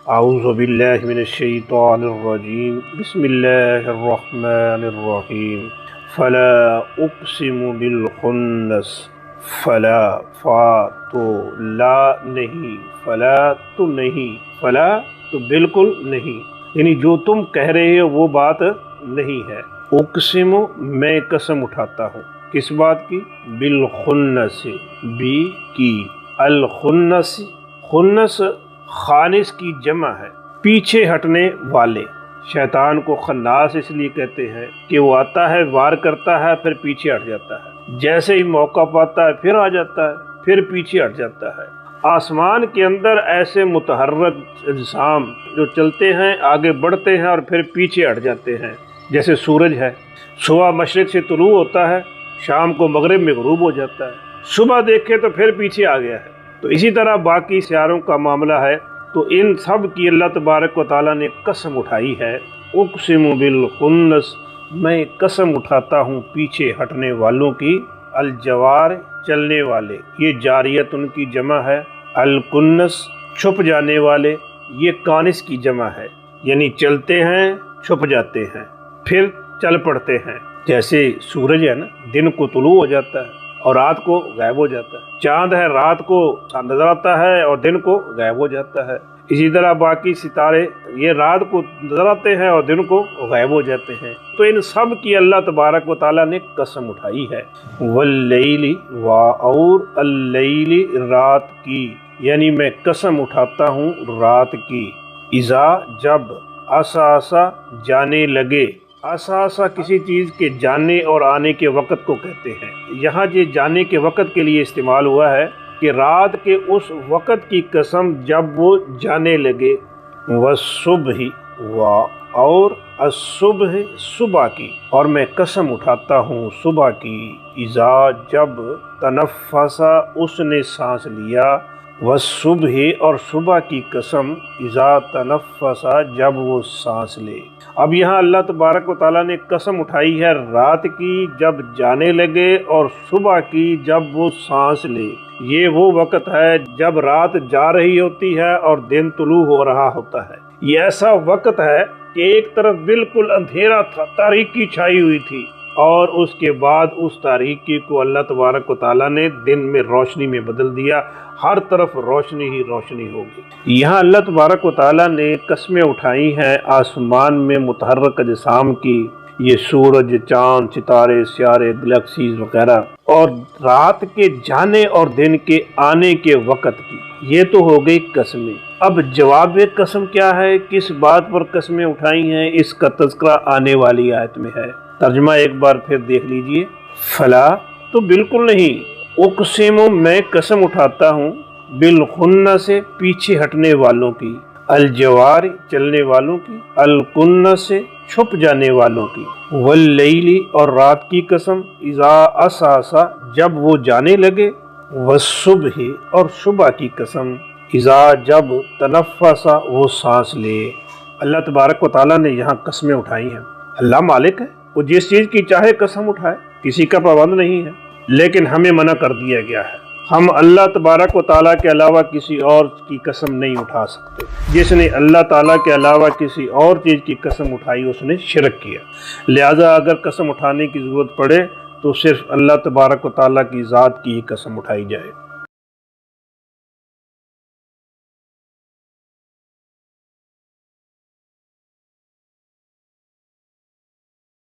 اعوذ باللہ من الشیطان الرجیم بسم اللہ الرحمن الرحیم فلا اقسم بالخنس فلا فا تو لا نہیں فلا تو نہیں فلا تو بالکل نہیں، یعنی جو تم کہہ رہے ہو وہ بات نہیں ہے۔ اقسم میں قسم اٹھاتا ہوں، کس بات کی؟ بالخنس بی کی، الخنس خنس خانس کی جمع ہے، پیچھے ہٹنے والے۔ شیطان کو خناس اس لیے کہتے ہیں کہ وہ آتا ہے، وار کرتا ہے، پھر پیچھے ہٹ جاتا ہے، جیسے ہی موقع پاتا ہے پھر آ جاتا ہے، پھر پیچھے ہٹ جاتا ہے۔ آسمان کے اندر ایسے متحرک اجسام جو چلتے ہیں، آگے بڑھتے ہیں اور پھر پیچھے ہٹ جاتے ہیں، جیسے سورج ہے، صبح مشرق سے طلوع ہوتا ہے، شام کو مغرب میں غروب ہو جاتا ہے، صبح دیکھے تو پھر پیچھے آ گیا ہے۔ تو اسی طرح باقی سیاروں کا معاملہ ہے، تو ان سب کی اللہ تبارک و تعالیٰ نے قسم اٹھائی ہے۔ اقسم بالخنس، میں قسم اٹھاتا ہوں پیچھے ہٹنے والوں کی، الجوار چلنے والے، یہ جاریت ان کی جمع ہے، الکنس چھپ جانے والے، یہ کانس کی جمع ہے، یعنی چلتے ہیں چھپ جاتے ہیں پھر چل پڑتے ہیں، جیسے سورج ہے نا، دن کو طلوع ہو جاتا ہے اور رات کو غائب ہو جاتا ہے، چاند ہے رات کو نظر آتا ہے اور دن کو غائب ہو جاتا ہے، اسی طرح باقی ستارے یہ رات کو نظر آتے ہیں اور دن کو غائب ہو جاتے ہیں۔ تو ان سب کی اللہ تبارک و تعالیٰ نے قسم اٹھائی ہے۔ واللیل اور اللیل رات کی، یعنی میں قسم اٹھاتا ہوں رات کی، اذا جب، اساسا جانے لگے، اساسا کسی چیز کے جانے اور آنے کے وقت کو کہتے ہیں، یہاں یہ جانے کے وقت کے لیے استعمال ہوا ہے کہ رات کے اس وقت کی قسم جب وہ جانے لگے، والصبح اور الصبح صبح کی، اور میں قسم اٹھاتا ہوں صبح کی، اذا جب، تنفسا اس نے سانس لیا، والصبح اور صبح کی قسم، اذا تنفسا جب وہ سانس لے۔ اب یہاں اللہ تبارک و تعالیٰ نے قسم اٹھائی ہے رات کی جب جانے لگے اور صبح کی جب وہ سانس لے۔ یہ وہ وقت ہے جب رات جا رہی ہوتی ہے اور دن طلوع ہو رہا ہوتا ہے۔ یہ ایسا وقت ہے کہ ایک طرف بالکل اندھیرا تھا، تاریکی چھائی ہوئی تھی، اور اس کے بعد اس تاریکی کو اللہ تبارک و تعالیٰ نے دن میں روشنی میں بدل دیا، ہر طرف روشنی ہی روشنی ہوگی۔ یہاں اللہ تبارک و تعالیٰ نے قسمیں اٹھائی ہیں آسمان میں متحرک اجسام کی، یہ سورج، چاند، ستارے، سیارے، گلیکسیز وغیرہ، اور رات کے جانے اور دن کے آنے کے وقت کی۔ یہ تو ہو گئی قسمیں۔ اب جواب قسم کیا ہے، کس بات پر قسمیں اٹھائی ہیں، اس کا تذکرہ آنے والی آیت میں ہے۔ ترجمہ ایک بار پھر دیکھ لیجئے۔ فلا تو بالکل نہیں، اقسم میں قسم اٹھاتا ہوں، بالخنس سے پیچھے ہٹنے والوں کی، الجوار چلنے والوں کی، الکنس سے چھپ جانے والوں کی، واللیل اور رات کی قسم، اذا اساسا جب وہ جانے لگے، والصبح اور صبح کی قسم، اذا جب تنفسا وہ سانس لے۔ اللہ تبارک و تعالیٰ نے یہاں قسمیں اٹھائی ہیں۔ اللہ مالک ہے، وہ جس چیز کی چاہے قسم اٹھائے، کسی کا پابند نہیں ہے، لیکن ہمیں منع کر دیا گیا ہے۔ ہم اللہ تبارک و تعالیٰ کے علاوہ کسی اور کی قسم نہیں اٹھا سکتے۔ جس نے اللہ تعالیٰ کے علاوہ کسی اور چیز کی قسم اٹھائی اس نے شرک کیا۔ لہذا اگر قسم اٹھانے کی ضرورت پڑے تو صرف اللہ تبارک و تعالیٰ کی ذات کی ہی قسم اٹھائی جائے۔